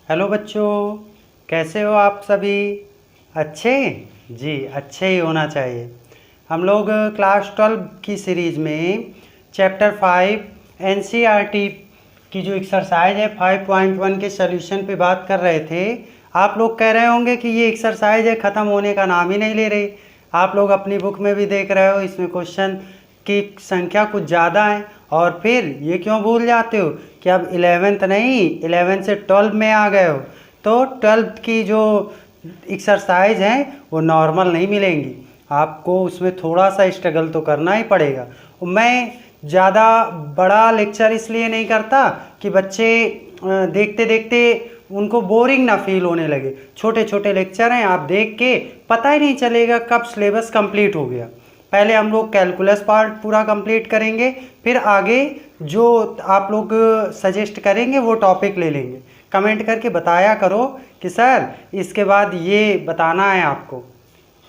Hello बच्चों, कैसे हो आप सभी? अच्छे? जी, अच्छे ही होना चाहिए। हम लोग क्लास 12 की सीरीज़ में चैप्टर 5 एनसीईआरटी की जो एक्सरसाइज है 5.1 के सॉल्यूशन पे बात कर रहे थे। आप लोग कह रहे होंगे कि ये एक्सरसाइज है ख़त्म होने का नाम ही नहीं ले रही। आप लोग अपनी बुक में भी देख रहे हो, इसमें क्वेश्चन की संख्या कुछ ज़्यादा है और फिर ये क्यों भूल जाते हो कि अब 11th नहीं, 11 से 12 में आ गए हो, तो 12th की जो एक्सरसाइज हैं वो नॉर्मल नहीं मिलेंगी। आपको उसमें थोड़ा सा स्ट्रगल तो करना ही पड़ेगा। मैं ज़्यादा बड़ा लेक्चर इसलिए नहीं करता कि बच्चे देखते देखते उनको बोरिंग ना फील होने लगे। छोटे छोटे लेक्चर हैं, आप देख के पता ही नहीं चलेगा कब सिलेबस कंप्लीट हो गया। पहले हम लोग कैलकुलस पार्ट पूरा कंप्लीट करेंगे, फिर आगे जो आप लोग सजेस्ट करेंगे वो टॉपिक ले लेंगे। कमेंट करके बताया करो कि सर इसके बाद ये बताना है आपको।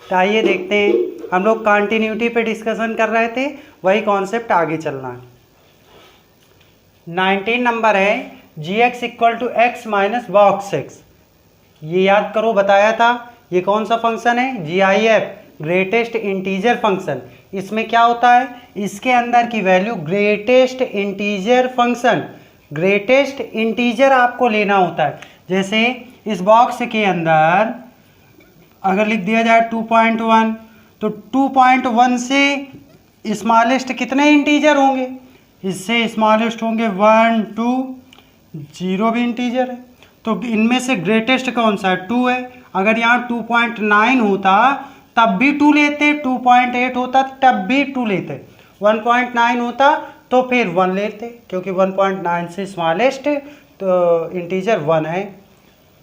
तो आइए देखते हैं, हम लोग कंटिन्यूटी पे डिस्कशन कर रहे थे, वही कॉन्सेप्ट आगे चलना है। 19 नंबर है g x equal to x minus box x. ये याद करो, बताया था ये कौन सा फंक्शन है, G I F, greatest integer function. इसमें क्या होता है, इसके अंदर की value greatest integer function, greatest integer आपको लेना होता है। जैसे इस बॉक्स के अंदर अगर लिख दिया जाए 2.1, तो 2.1 से स्मॉलेस्ट कितने इंटीजर होंगे, इससे स्मॉलेस्ट होंगे 1 2, 0 भी इंटीजर है, तो इनमें से ग्रेटेस्ट कौन सा है, 2 है। अगर यहाँ 2.9 होता तब भी 2 लेते, 2.8 होता तब भी 2 लेते, 1.9 होता तो फिर 1 लेते, क्योंकि 1.9 से स्मॉलेस्ट तो इंटीजर 1 है।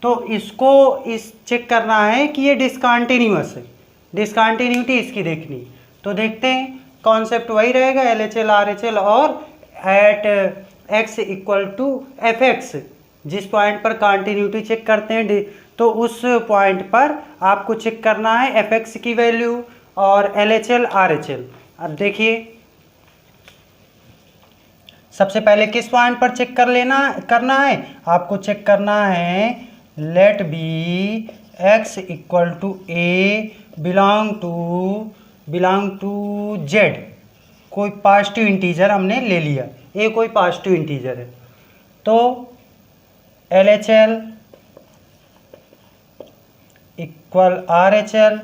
तो इसको इस चेक करना है कि ये डिसकंटिन्यूअस है, डिसकंटिन्यूटी इसकी देखनी। तो देखते हैं, कॉन्सेप्ट वही रहेगा L H L R H L, और at x equal to f x, जिस पॉइंट पर कंटिन्यूटी चेक करते हैं तो उस पॉइंट पर आपको चेक करना है एफ एक्स की वैल्यू और L H L R H L. अब देखिए, सबसे पहले किस पॉइंट पर चेक करना है, आपको चेक करना है let be x equal to a belong to z. कोई पॉजिटिव इंटीजर हमने ले लिया, ए कोई पॉजिटिव इंटीजर है, तो L H L equal R H L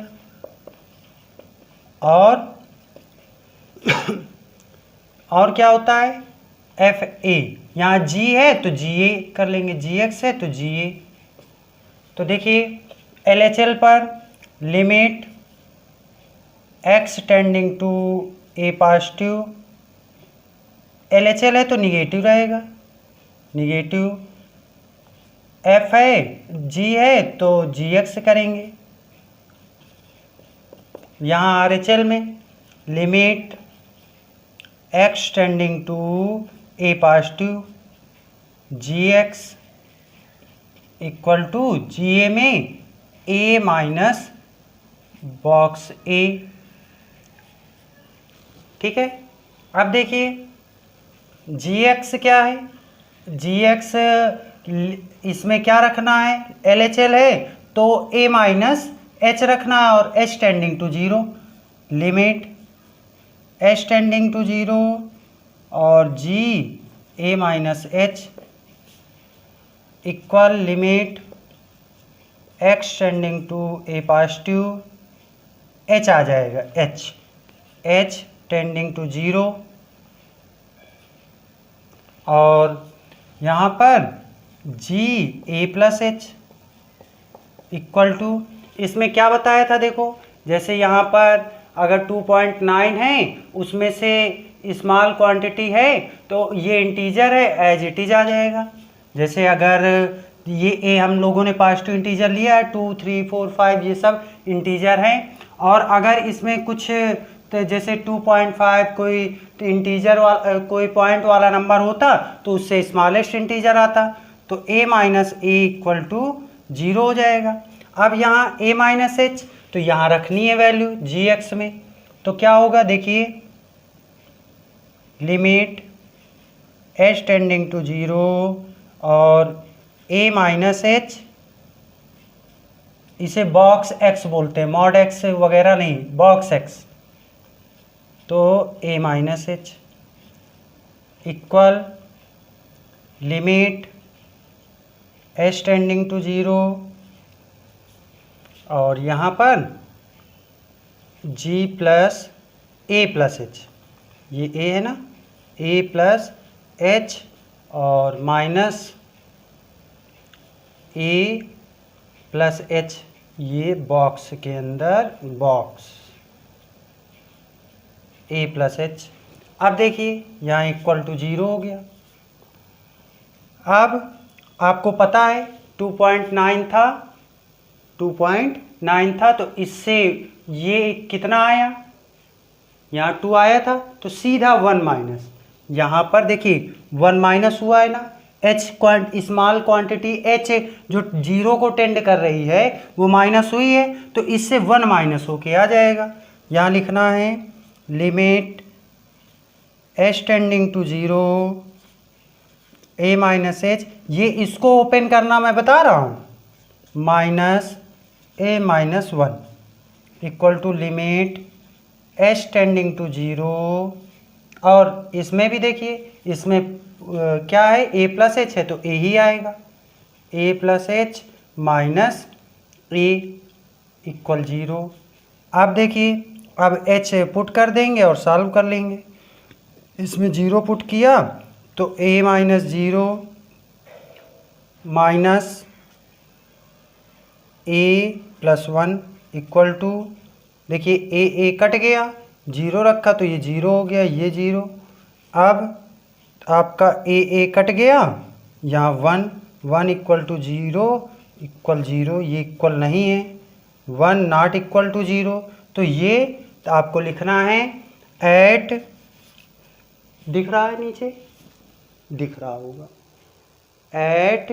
और क्या होता है एफ ए। यहाँ जी है तो जी ए कर लेंगे, जी एक्स है तो जी ए। तो देखिए एल एच एल पर limit x tending to a positive, L H L है तो निगेटिव रहेगा, निगेटिव। एफ है, जी है तो जी एक्स करेंगे। यहाँ आर एच एल में limit x tending to a positive, g x equal to g a में ए माइनस बॉक्स ए। ठीक है, अब देखिए जी एक्स क्या है, जी एक्स इसमें क्या रखना है, एल एच एल है तो ए माइनस एच रखना है और h tending to zero, limit h tending to zero और g a minus h equal limit x tending to a positive, h आ जाएगा, एच टेंडिंग टू जीरो, और यहाँ पर g a plus h equal to, इसमें क्या बताया था देखो, जैसे यहाँ पर अगर 2.9 है उसमें से स्मॉल क्वांटिटी है तो ये इंटीजर है, एज इट इज आ जाएगा। जैसे अगर ये ए हम लोगों ने पॉजिटिव इंटीजर लिया है, 2 3 4 5 ये सब इंटीजर हैं, और अगर इसमें कुछ तो जैसे 2.5 कोई इंटीजर वाला कोई पॉइंट वाला नंबर होता तो उससे स्मॉलेस्ट इंटीजर आता, तो a minus a equal to 0 हो जाएगा। अब यहाँ a माइनस एच, तो यहाँ रखनी है वैल्यू जी एक्स में, तो क्या होगा देखिए, लिमिट एच टेंडिंग टू 0 और ए माइनस एच, इसे बॉक्स एक्स बोलते हैं, मॉड एक्स वगैरह नहीं, बॉक्स एक्स। तो a minus h equal limit h tending to zero, और यहाँ पर g plus a plus h, ये ए है ना, ए प्लस एच और माइनस ए प्लस एच, ये बॉक्स के अंदर बॉक्स ए प्लस एच। अब देखिए यहाँ इक्वल टू ज़ीरो हो गया। अब आपको पता है 2.9 था, 2.9 था, तो इससे ये कितना आया, यहाँ 2 आया था, तो सीधा 1 माइनस, यहाँ पर देखिए 1 माइनस हुआ है ना, एच स्मॉल क्वांटिटी एच जो जीरो को टेंड कर रही है वो माइनस हुई है, तो इससे 1 माइनस होके आ जाएगा। यहाँ लिखना है limit h tending to zero a minus h, ये इसको ओपन करना मैं बता रहा हूँ, minus a minus 1 equal to limit h tending to zero, और इसमें भी देखिए, इसमें क्या है, ए प्लस एच है तो ए ही आएगा, ए plus H minus a equal zero. अब देखिए, अब एच पुट कर देंगे और सॉल्व कर लेंगे। इसमें ज़ीरो पुट किया तो a minus zero minus a plus 1 equal to, देखिए ए कट गया, जीरो रखा तो ये जीरो हो गया, ये जीरो। अब आपका ए कट गया, यहाँ 1 equal to zero equal zero, ये इक्वल नहीं है, 1 नॉट इक्वल टू ज़ीरो, तो ये आपको लिखना है एट, दिख रहा है नीचे, दिख रहा होगा, एट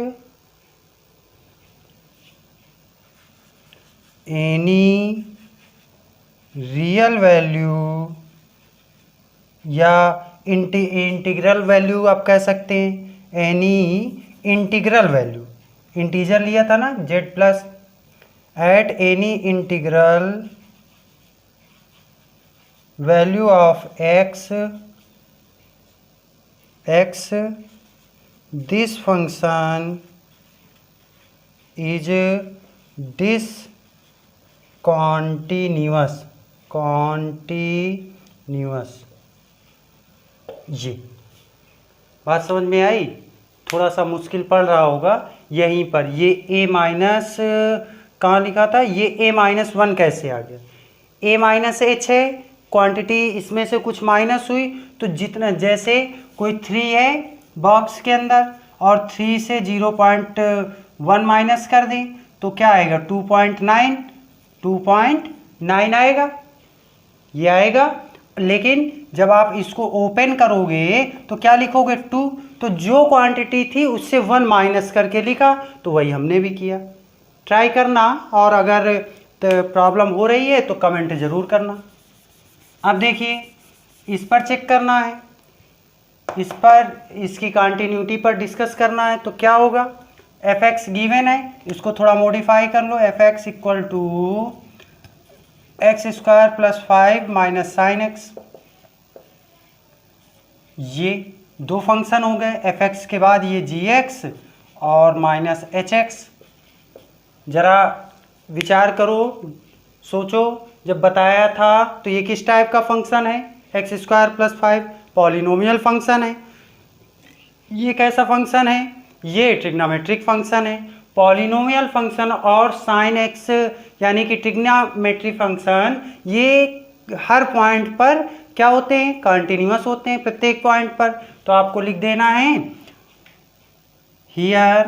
एनी रियल वैल्यू या इंटीग्रल वैल्यू आप कह सकते हैं, एनी इंटीग्रल वैल्यू, इंटीजर लिया था ना z plus, at any integral value of x this function is continuous, ये बात समझ में आई। थोड़ा सा मुश्किल पड़ रहा होगा यहीं पर, ये ए माइनस कहाँ लिखा था, ये ए माइनस 1 कैसे आ गया, ए माइनस एच है, क्वांटिटी इसमें से कुछ माइनस हुई, तो जितना, जैसे कोई 3 है बॉक्स के अंदर और 3 से 0.1 माइनस कर दें तो क्या आएगा, 2.9 आएगा, ये आएगा। लेकिन जब आप इसको ओपन करोगे तो क्या लिखोगे, 2, तो जो क्वांटिटी थी उससे 1 माइनस करके लिखा, तो वही हमने भी किया। ट्राई करना, और अगर प्रॉब्लम हो रही है तो कमेंट ज़रूर करना। अब देखिए, इस पर चेक करना है, इस पर इसकी कंटिन्यूटी पर डिस्कस करना है, तो क्या होगा, एफ एक्स गिवन है, इसको थोड़ा मॉडिफाई कर लो, f x equal to x square plus 5 minus sine x, ये दो फंक्शन हो गए, एफ एक्स के बाद ये जी एक्स और माइनस एच एक्स। ज़रा विचार करो, सोचो, जब बताया था तो ये किस टाइप का फंक्शन है, x square plus 5 polynomial function है। ये कैसा फंक्शन है, ये ट्रिग्नोमेट्रिक फंक्शन है। पॉलिनोमियल फंक्शन और साइन एक्स यानी कि ट्रिग्नोमेट्री फंक्शन, ये हर पॉइंट पर क्या होते हैं, कंटिन्यूअस होते हैं प्रत्येक पॉइंट पर। तो आपको लिख देना है here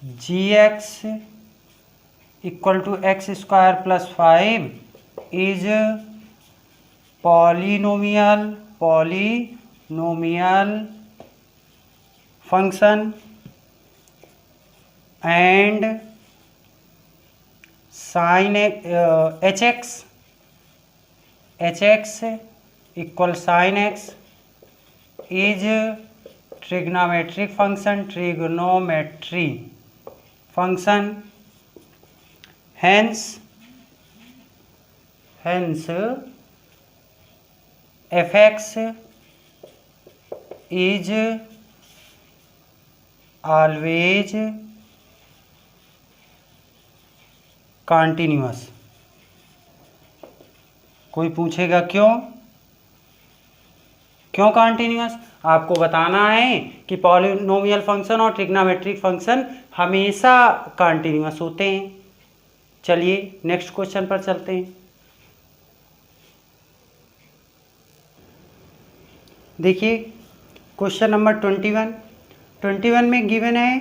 g x equal to x square plus 5 is polynomial function and sin hx equal sin x is trigonometric trigonometry function, hence fx is always continuous। कोई पूछेगा क्यों कंटिन्यूअस? आपको बताना है कि पॉलिनोमियल फंक्शन और ट्रिग्नोमेट्रिक फंक्शन हमेशा continuous होते हैं। चलिए नेक्स्ट क्वेश्चन पर चलते हैं। देखिए क्वेश्चन नंबर 21 में गिवन है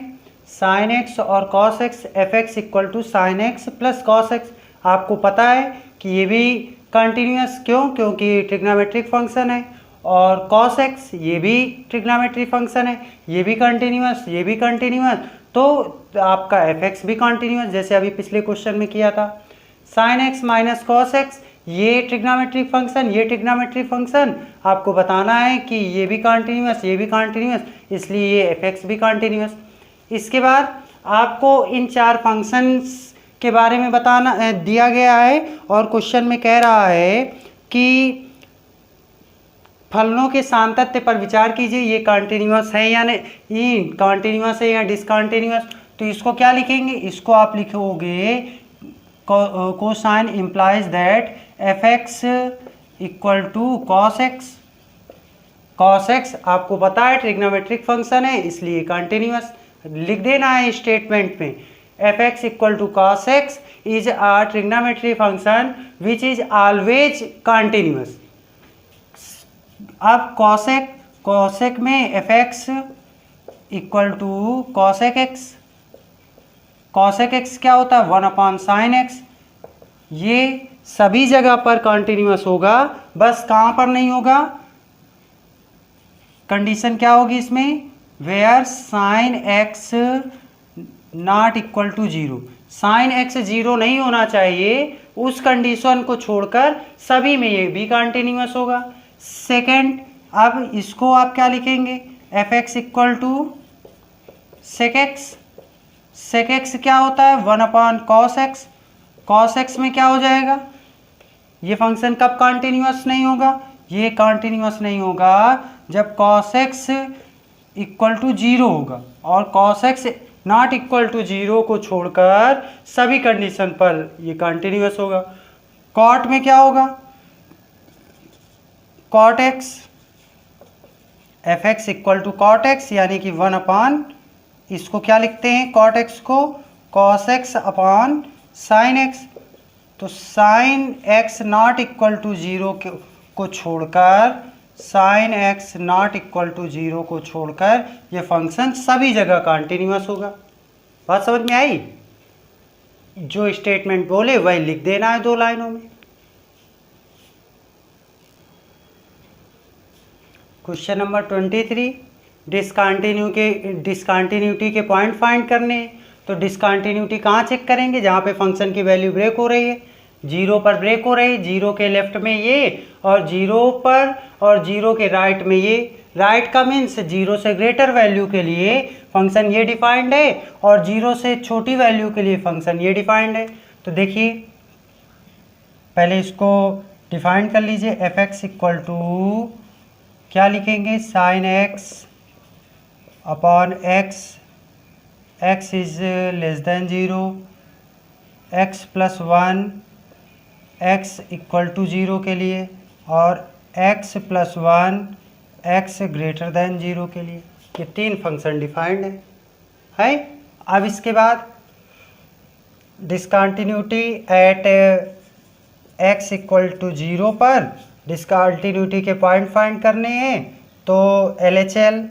साइन एक्स और cos x f x equal to sine x plus cos x. आपको पता है कि ये भी कंटिन्यूअस, क्योंकि ट्रिग्नोमेट्रिक फंक्शन है, और कॉस एक्स ये भी ट्रिग्नोमेट्रिक फंक्शन है, ये भी कंटिन्यूअस, तो आपका एफ एक्स भी कंटिन्यूअस, जैसे अभी पिछले क्वेश्चन में किया था। Sine x minus cos x ये ट्रिग्नोमेट्रिक फंक्शन, आपको बताना है कि ये भी कंटिन्यूअस, इसलिए ये एफ एक्स भी कंटिन्यूअस। इसके बाद आपको इन चार फंक्शंस के बारे में बताना दिया गया है, और क्वेश्चन में कह रहा है कि फलनों के सांतत्य पर विचार कीजिए, ये कंटिन्यूअस है या नहीं, कंटिन्यूअस है या डिसकंटिन्यूअस। तो इसको क्या लिखेंगे? इसको आप लिखोगे cosine implies that f x equal to cos x. Cos x आपको पता है ट्रिग्नोमेट्रिक फंक्शन है, इसलिए कंटिन्यूअस लिख देना है स्टेटमेंट में। F x equal to cos x is a trigonometric function which is always continuous. अब कॉसेक में f x equal to cosec x. Cosec x क्या होता है? 1/sin x। ये सभी जगह पर कंटिन्यूअस होगा, बस कहाँ पर नहीं होगा? कंडीशन क्या होगी इसमें? Where sine x not equal to 0। Sine x 0 नहीं होना चाहिए, उस कंडीशन को छोड़कर सभी में ये भी कंटिन्यूअस होगा। सेकेंड, अब इसको आप क्या लिखेंगे? F x equal to sec x. Sec x क्या होता है? 1/cos x। cos x में क्या हो जाएगा? ये फंक्शन कब कंटिन्यूअस नहीं होगा? ये कंटिन्यूअस नहीं होगा जब cos x इक्वल टू 0 होगा, और cos x not equal to 0 को छोड़कर सभी कंडीशन पर ये कंटिन्यूअस होगा। कॉट में क्या होगा? Cot x, f x equal to cot x, यानी कि 1/, इसको क्या लिखते हैं कॉट एक्स को? Cos x upon sine x. तो sine x not equal to 0 को छोड़कर, sine x not equal to 0 को छोड़कर ये फंक्शन सभी जगह कंटिन्यूअस होगा। बात समझ में आई? जो स्टेटमेंट बोले वही लिख देना है 2 लाइनों में। क्वेश्चन नंबर 23, डिसकंटिन्यूटी के पॉइंट फाइंड करने हैं। तो डिसकंटिन्यूटी कहाँ चेक करेंगे? जहाँ पे फंक्शन की वैल्यू ब्रेक हो रही है, 0 पर ब्रेक हो रही है, 0 के लेफ्ट में ये, और 0 पर और 0 के राइट में ये। राइट का मीन्स 0 से ग्रेटर वैल्यू के लिए फंक्शन ये डिफाइंड है, और 0 से छोटी वैल्यू के लिए फंक्शन ये डिफाइंड है। तो देखिए पहले इसको डिफाइन कर लीजिए। एफ एक्स इक्वल टू क्या लिखेंगे? Sine x upon x, x is less than 0, x plus 1, x equal to 0 के लिए, और x plus 1 x greater than 0 के लिए। ये 3 फंक्शन डिफाइंड है। अब इसके बाद discontinuity at x equal to 0 पर डिसकंटिन्यूटी के पॉइंट फाइंड करने हैं। तो L H L,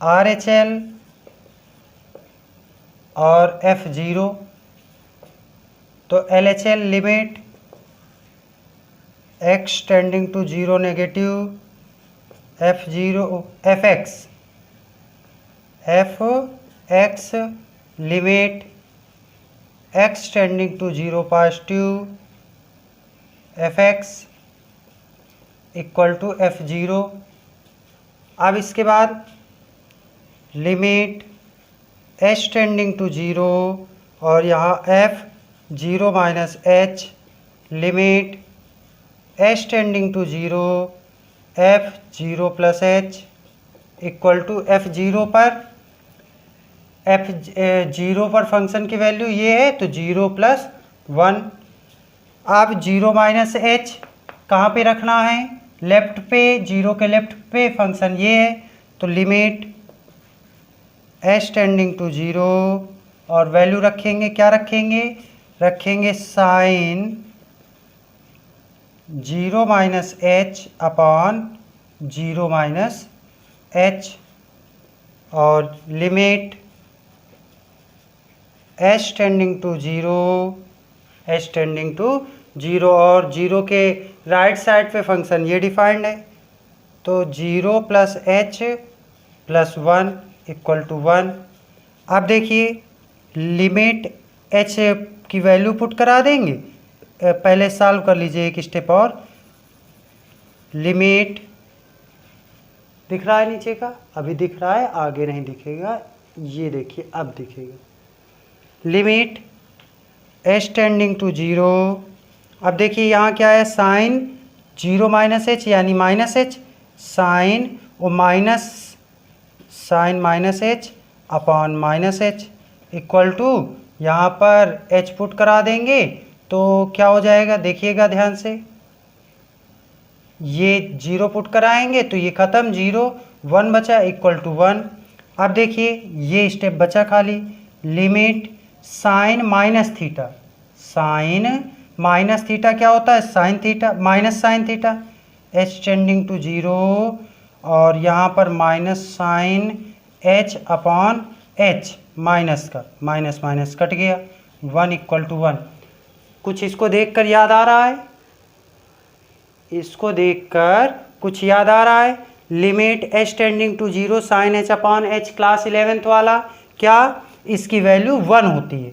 R H L और F0। तो L H L limit x tending to 0 negative, f x limit x tending to 0 positive, f x equal to F0। अब इसके बाद लिमिट h टेंडिंग टू 0 और यहाँ f 0 minus h limit h tending to 0 f 0 plus h equal to f0 पर function की value ये है तो 0 प्लस 1। अब 0 माइनस h कहाँ पे रखना है, लेफ्ट पे, 0 के लेफ्ट पे फंक्शन ये है तो लिमिट h टेंडिंग टू 0 और वैल्यू रखेंगे, क्या रखेंगे sine 0 minus h upon 0 minus h और लिमिट h टेंडिंग टू 0 और 0 के राइट साइड पे फंक्शन ये डिफाइंड है तो 0 plus h plus 1 equal to 1। अब देखिए लिमिट h की वैल्यू पुट करा देंगे, पहले सॉल्व कर लीजिए एक स्टेप और। लिमिट दिख रहा है नीचे का, अभी दिख रहा है, आगे नहीं दिखेगा, ये देखिए अब दिखेगा। लिमिट h टेंडिंग टू 0, अब देखिए यहाँ क्या है, साइन 0 माइनस h यानी माइनस h, साइन और sine minus h upon minus h equal to यहाँ पर h पुट करा देंगे तो क्या हो जाएगा, देखिएगा ध्यान से, ये 0 पुट कराएंगे तो ये ख़त्म, 0 1 बचा इक्वल टू 1। अब देखिए ये स्टेप बचा खाली, limit sine minus theta, sine minus theta क्या होता है, sine theta minus sine theta, h tending to 0 और यहाँ पर minus sine h upon h, minus का माइनस माइनस कट गया, 1 इक्वल टू 1। कुछ इसको देखकर याद आ रहा है, इसको देखकर कुछ याद आ रहा है, limit h tending to 0 sine h upon h class 11th वाला, क्या इसकी वैल्यू 1 होती है,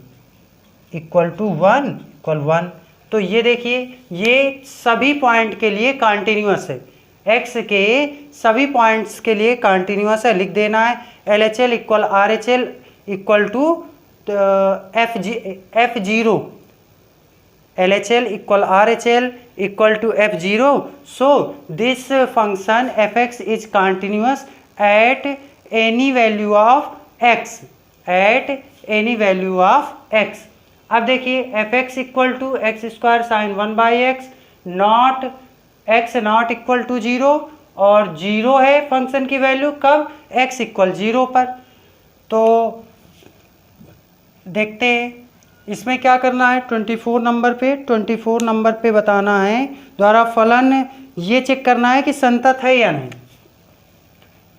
इक्वल टू 1 इक्वल 1। तो ये देखिए ये सभी पॉइंट के लिए कंटिन्यूअस है, x के सभी पॉइंट्स के लिए कंटिन्यूअस है, लिख देना है LHL equal RHL equal to F0, LHL equal RHL equal to F0. So this function fx is continuous at any value of x, at any value of x। अब देखिए fx equal to x square sine 1 by x, not x not equal to 0 और 0 है function की value कब, x equal 0 पर। तो देखते हैं इसमें क्या करना है, 24 नंबर पे बताना है, द्वारा फलन ये चेक करना है कि संतत है या नहीं।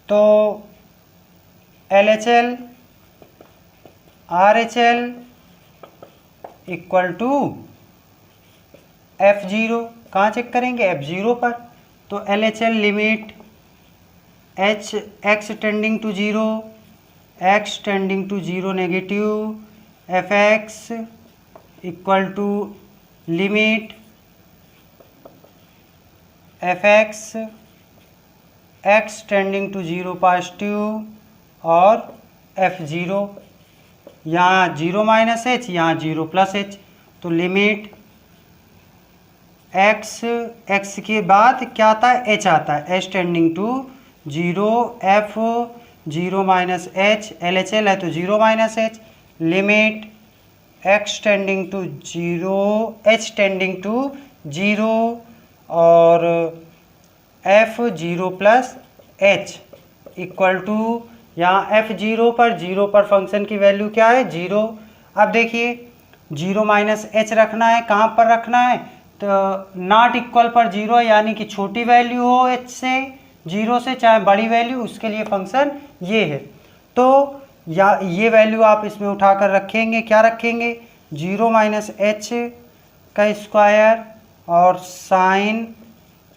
तो LHL RHL equal to F0, कहाँ चेक करेंगे, F0 पर। तो LHL limit x tending to 0, x tending to 0 negative, fx equal to limit fx x tending to 0 positive और f0, यहाँ 0 माइनस h, यहाँ 0 प्लस h। तो लिमिट x के बाद क्या आता है, h आता है, h tending to 0 f 0 minus h, LHL है तो 0 minus h, limit x tending to 0 h tending to 0 और f0 plus h equal to, यहाँ f0 पर फंक्शन की वैल्यू क्या है, 0। अब देखिए 0 माइनस h रखना है, कहाँ पर रखना है, तो नॉट इक्वल पर 0 यानी कि छोटी वैल्यू हो h से, 0 से, चाहे बड़ी वैल्यू, उसके लिए फंक्शन ये है। तो या ये वैल्यू आप इसमें उठाकर रखेंगे, क्या रखेंगे, 0 माइनस h का स्क्वायर और साइन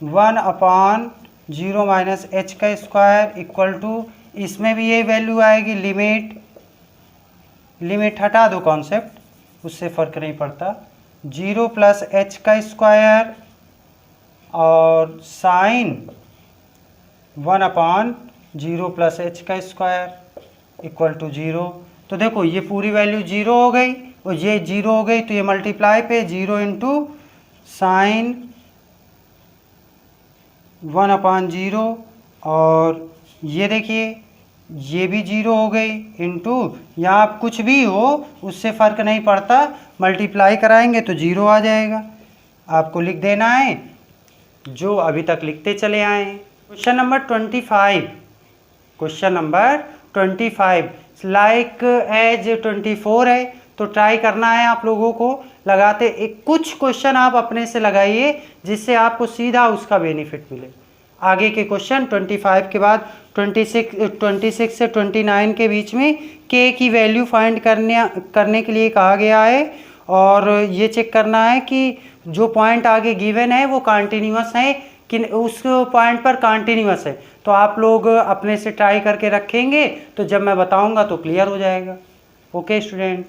1 अपॉन 0 माइनस h का स्क्वायर इक्वल टू, इसमें भी ये वैल्यू आएगी, लिमिट हटा दो कॉन्सेप्ट, उससे फ़र्क नहीं पड़ता, 0 प्लस h का स्क्वायर और साइन 1 अपॉन 0 प्लस एच का स्क्वायर इक्वल टू 0। तो देखो ये पूरी वैल्यू 0 हो गई और ये 0 हो गई, तो ये मल्टीप्लाई पे 0 इंटू साइन 1/0, और ये देखिए ये भी 0 हो गई इंटू, यहाँ आप कुछ भी हो उससे फ़र्क नहीं पड़ता, मल्टीप्लाई कराएंगे तो 0 आ जाएगा। आपको लिख देना है जो अभी तक लिखते चले आए हैं। Question number 25, question number 25 like as 24 है, तो ट्राई करना है आप लोगों को लगाते एक कुछ क्वेश्चन आप अपने से लगाइए जिससे आपको सीधा उसका बेनिफिट मिले। आगे के क्वेश्चन 25 के बाद 26 से 29 के बीच में के की वैल्यू फाइंड करने के लिए कहा गया है, और ये चेक करना है कि जो पॉइंट आगे गिवन है वो कंटिन्यूअस है कि उस पॉइंट पर कंटिन्यूअस है। तो आप लोग अपने से ट्राई करके रखेंगे तो जब मैं बताऊंगा तो क्लियर हो जाएगा। Okay student.